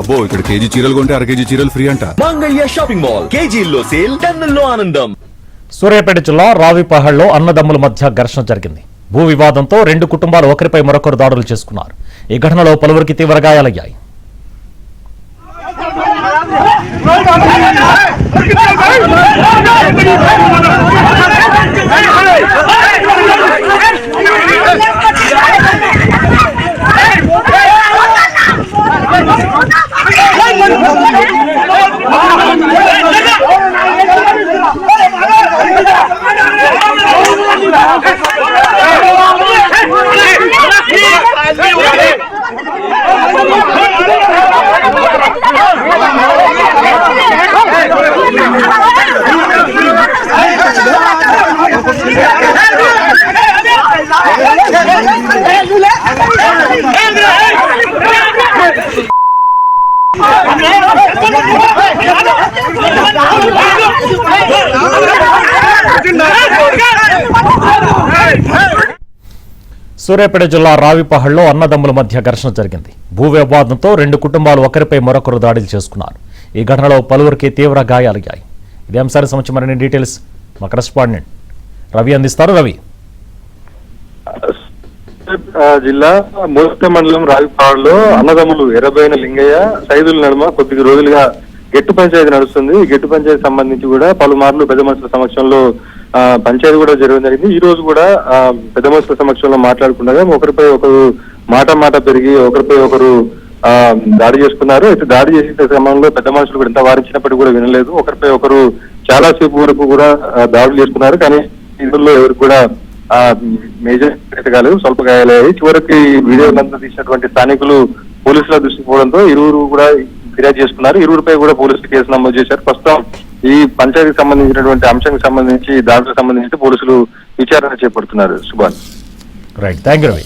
అబ్బో ఇక్కడ కేజీ చీరలు కొంటే అర కేజీ చీరలు ఫ్రీ అంట. మంగళ్య షాపింగ్ మాల్ కేజీల్లో సేల్, టన్నుల్లో ఆనందం. సూర్యాపేట జిల్లా రావిపహళ్లో అన్నదమ్ముల మధ్య ఘర్షణ జరిగింది. భూ వివాదంతో రెండు కుటుంబాలు ఒకరిపై మరొకరు దాడులు చేసుకున్నారు. ఈ ఘటనలో పలువురికి తీవ్ర గాయాలయ్యాయి. సూర్యాపేట జిల్లా రావిపహళ్లో అన్నదమ్ముల మధ్య ఘర్షణ జరిగింది. భూ వివాదంతో రెండు కుటుంబాలు ఒకరిపై మరొకరు దాడులు చేసుకున్నారు. ఈ ఘటనలో పలువురికి తీవ్ర గాయాలయ్యాయి. ఇదే అంశానికి సంబంధించి మరిన్ని డీటెయిల్స్ మా కరెస్పాండెంట్ రవి అందిస్తారు. రవి, జిల్లా మోస్త మండలం రావిపాడులో అన్నదమ్ములు ఎర్రబోయిన లింగయ్య సైదుల నడుమ కొద్ది రోజులుగా గెట్టు పంచాయతీ నడుస్తుంది. ఈ గెట్టు పంచాయతీ సంబంధించి కూడా పలుమార్లు పెద్ద మనుషుల సమక్షంలో పంచాయతీ కూడా జరగడం జరిగింది. ఈ రోజు కూడా పెద్ద మనుషుల సమక్షంలో మాట్లాడుకుండగా ఒకరిపై ఒకరు మాట పెరిగి ఒకరిపై ఒకరు దాడి చేసుకున్నారు. అయితే దాడి చేసే క్రమంలో పెద్ద మనుషులు కూడా ఎంత వారించినప్పటికీ కూడా వినలేదు. ఒకరిపై ఒకరు చాలా సేపు వరకు కూడా దాడులు చేసుకున్నారు. కానీ ఇందులో ఎవరికి కూడా మేజర్ కాలేదు, స్వల్ప గాయాలయ్యాయి. చివరికి వీడియోలంతా తీసినటువంటి స్థానికులు పోలీసుల దృష్టికి పోవడంతో ఇరువురు కూడా ఫిర్యాదు చేసుకున్నారు. ఇరువురిపై కూడా పోలీసులు కేసు నమోదు చేశారు. ప్రస్తుతం ఈ పంచాయతీకి సంబంధించినటువంటి అంశానికి సంబంధించి దాడులకు సంబంధించి పోలీసులు విచారణ చేపడుతున్నారు. Subhan. Right, thank you Ravi.